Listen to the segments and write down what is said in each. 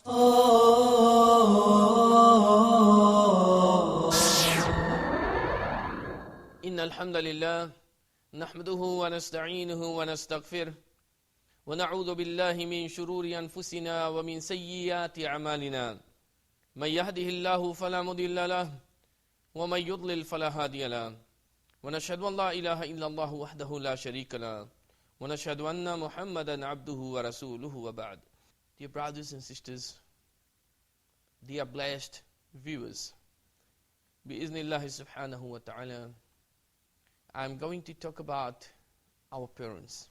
إن الحمد لله نحمده ونستعينه ونستغفره ونعوذ بالله من شرور أنفسنا ومن سيئات أعمالنا من يهده الله فلا مضل له ومن يضلل فلا هادي له ونشهد أن لا إله إلا الله وحده لا شريك له ونشهد أن محمدا عبده ورسوله وبعد. Dear brothers and sisters, dear blessed viewers, بإذن subhanahu wa ta'ala, I'm going to talk about our parents.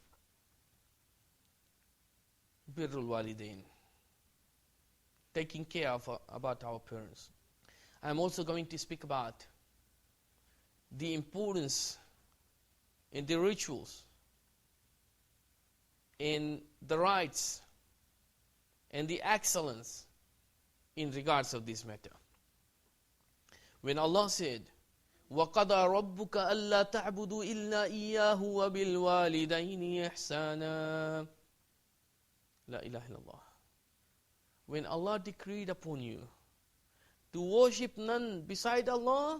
Birrul Walidain. Taking care of about our parents. I'm also going to speak about the importance in the rituals, in the rights, and the excellence in regards of this matter. When Allah said, وَقَضَى رَبُّكَ أَلَّا تَعْبُدُوا إِلَّا إِيَّاهُ وَبِالْوَالِدَيْنِ إِحْسَانًا. La ilaha illallah. When Allah decreed upon you to worship none beside Allah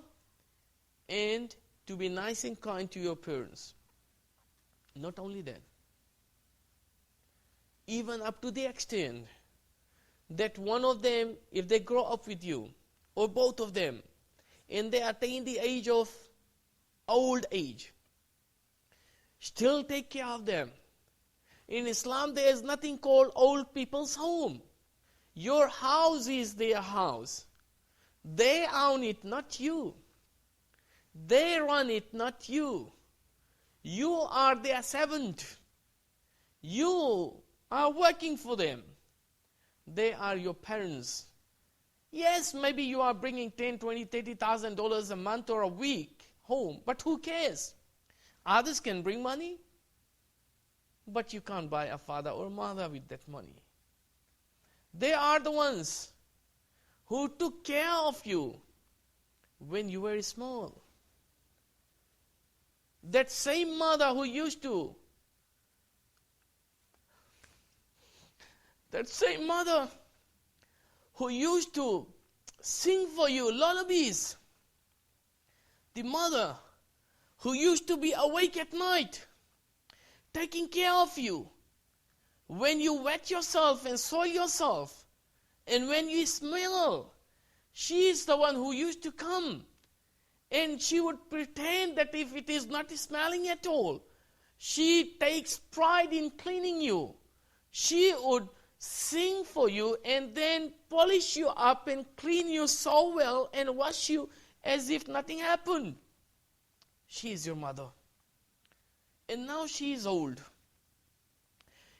and to be nice and kind to your parents. Not only that, even up to the extent that one of them, if they grow up with you, or both of them, and they attain the age of old age, still take care of them. In Islam, there is nothing called old people's home. Your house is their house. They own it, not you. They run it, not you. You are their servant. You are working for them. They are your parents. Yes, maybe you are bringing $10,000, $20,000, $30,000 a month or a week home, but who cares? Others can bring money, but you can't buy a father or mother with that money. They are the ones who took care of you when you were small. That same mother who used to sing for you lullabies. The mother who used to be awake at night, taking care of you. When you wet yourself and soil yourself, and when you smell, she is the one who used to come. And she would pretend that if it is not smelling at all, she takes pride in cleaning you. She would sing for you and then polish you up and clean you so well and wash you as if nothing happened. She is your mother. And now she is old.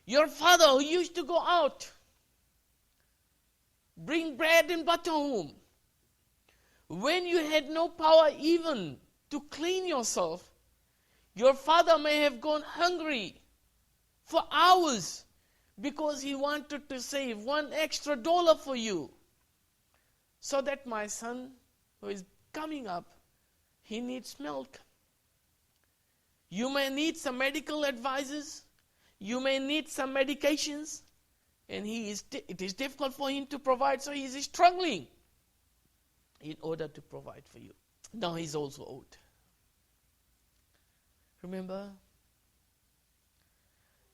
Your father who used to go out, bring bread and butter home. When you had no power even to clean yourself, your father may have gone hungry for hours because he wanted to save $1 extra for you. So that my son who is coming up, he needs milk. You may need some medical advices. You may need some medications. And it is difficult for him to provide, so he is struggling in order to provide for you. Now he's also old. Remember,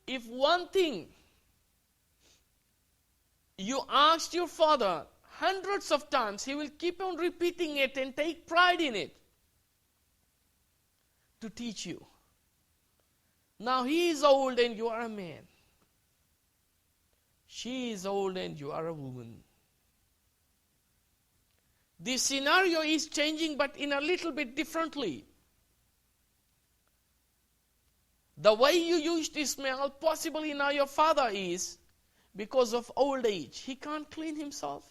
if one thing you asked your father hundreds of times, he will keep on repeating it and take pride in it to teach you. Now he is old and you are a man. She is old and you are a woman. The scenario is changing, but in a little bit differently. The way you used to smell, possibly now your father is, because of old age. He can't clean himself.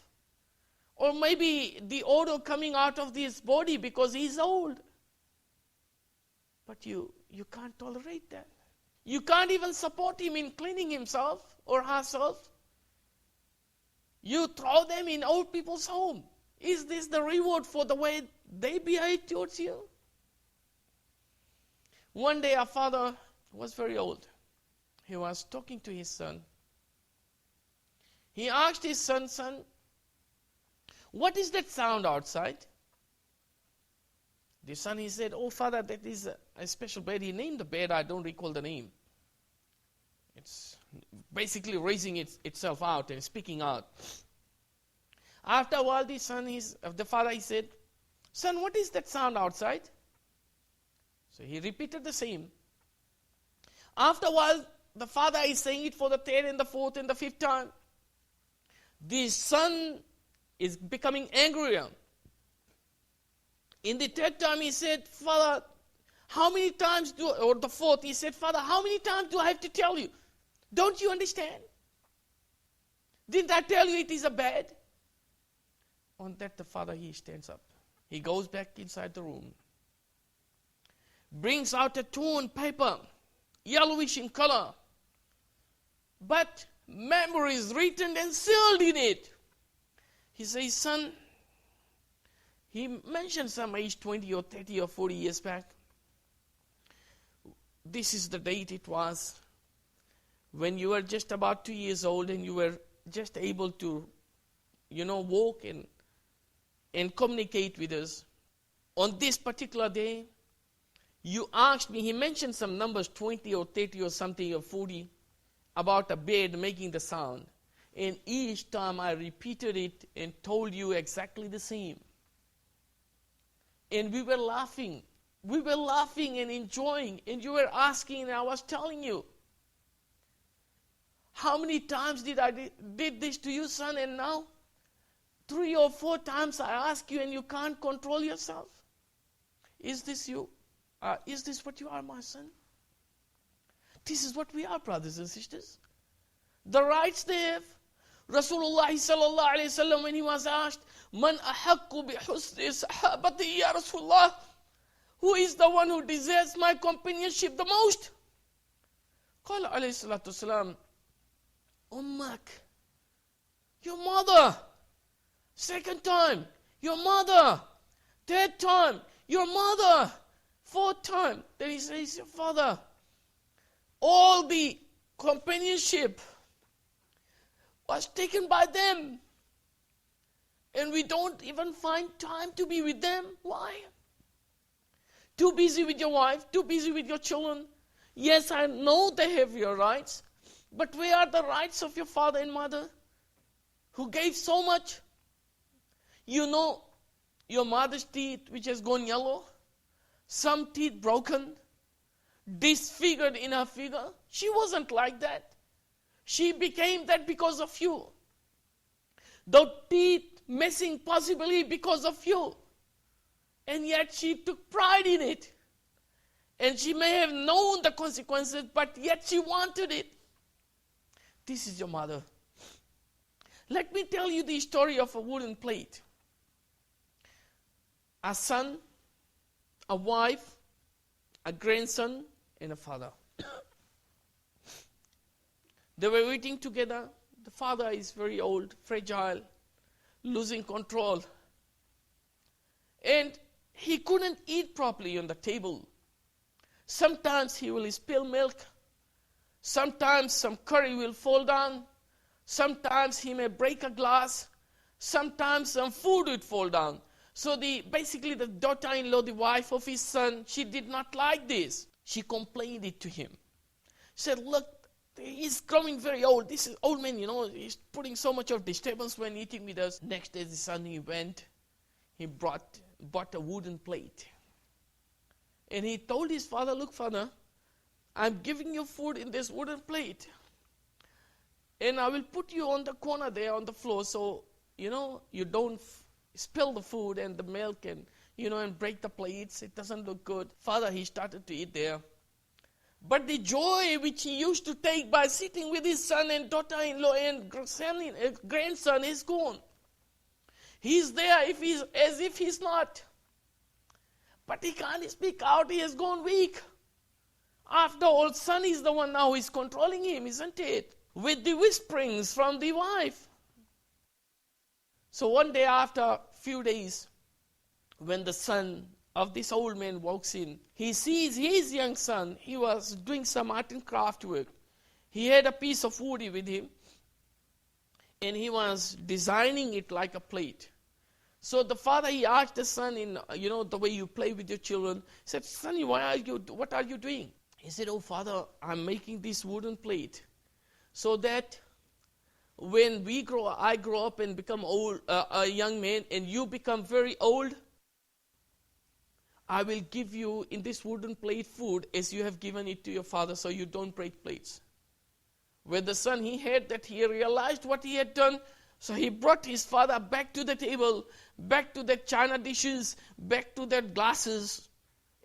Or maybe the odor coming out of his body because he's old. But you can't tolerate that. You can't even support him in cleaning himself or herself. You throw them in old people's home. Is this the reward for the way they behave towards you? One day our father was very old. He was talking to his son. He asked his son, son, what is that sound outside? The son, he said, oh father, that is a special bed. He named the bed, I don't recall the name. It's basically raising itself out and speaking out. After a while, the father, he said, son, what is that sound outside? So he repeated the same. After a while, the father is saying it for the third and the fourth and the fifth time. The son is becoming angrier. In the third time, he said, father, how many times or the fourth, he said, father, how many times do I have to tell you? Don't you understand? Didn't I tell you it is a bed? On that, the father, he stands up. He goes back inside the room. Brings out a torn paper, yellowish in color. But memory is written and sealed in it. He says, son, he mentioned some age 20 or 30 or 40 years back. This is the date it was when you were just about 2 years old and you were just able to, walk and communicate with us. On this particular day, you asked me, he mentioned some numbers, 20 or 30 or something or 40, about a bed making the sound. And each time I repeated it and told you exactly the same. And we were laughing. We were laughing and enjoying. And you were asking and I was telling you. How many times did I did this to you, son? And now 3 or 4 times I ask you and you can't control yourself. Is this you? Is this what you are, my son? This is what we are, brothers and sisters. The rights they have. Rasulullah sallallahu alayhi wasallam, when he was asked, Man ahakku bi husni sahabati ya Rasulullah, who is the one who deserves my companionship the most? Qala alayhi salatu wasalam, Ummak, your mother. Second time, your mother. Third time, your mother. Fourth time, then he says, your father. All the companionship was taken by them. And we don't even find time to be with them. Why? Too busy with your wife, too busy with your children. Yes, I know they have your rights, but where are the rights of your father and mother who gave so much? You know, your mother's teeth which has gone yellow, some teeth broken, disfigured in her figure. She wasn't like that. She became that because of you. The teeth missing possibly because of you. And yet she took pride in it. And she may have known the consequences, but yet she wanted it. This is your mother. Let me tell you the story of a wooden plate. A son, a wife, a grandson, and a father. They were eating together. The father is very old, fragile, losing control. And he couldn't eat properly on the table. Sometimes he will spill milk. Sometimes some curry will fall down. Sometimes he may break a glass. Sometimes some food would fall down. So basically the daughter-in-law, the wife of his son, she did not like this. She complained it to him. She said, look, he's growing very old. This is old man, he's putting so much of disturbance when eating with us. Next day the son, he went, he bought a wooden plate. And he told his father, look, father, I'm giving you food in this wooden plate. And I will put you on the corner there on the floor so, you don't spill the food and the milk and, and break the plates. It doesn't look good. Father, he started to eat there. But the joy which he used to take by sitting with his son and daughter-in-law and grandson is gone. He's there as if he's not. But he can't speak out. He has gone weak. After all, son is the one now who is controlling him, isn't it? With the whisperings from the wife. So one day after a few days, when the son of this old man walks in, he sees his young son. He was doing some art and craft work. He had a piece of wood with him. and he was designing it like a plate. So the father, he asked the son, in the way you play with your children, he said, "Sonny, what are you doing?" He said, "Oh father, I'm making this wooden plate so that when I grow up and become old, a young man, and you become very old, I will give you in this wooden plate food as you have given it to your father, so you don't break plates." When the son, he heard that, he realized what he had done. So he brought his father back to the table, back to the china dishes, back to their glasses,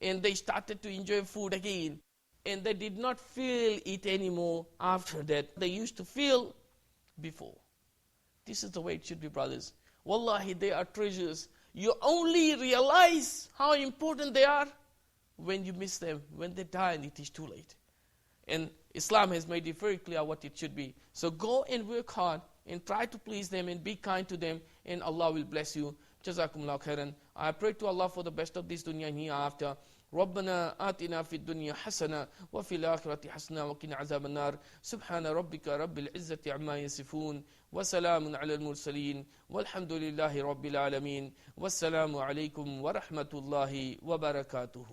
and they started to enjoy food again. And they did not feel it anymore after that. They used to feel before. This is the way it should be, brothers. Wallahi, they are treasures. You only realize how important they are when you miss them, when they die and it is too late. And Islam has made it very clear what it should be. So go and work hard and try to please them and be kind to them, and Allah will bless you. Jazakumullah khairan. I pray to Allah for the best of this dunya and hereafter. ربنا آتنا في الدنيا حسنة وفي الآخرة حسنة وقنا عذاب النار سبحان ربك رب العزة عما يصفون وسلام على المرسلين والحمد لله رب العالمين والسلام عليكم ورحمة الله وبركاته.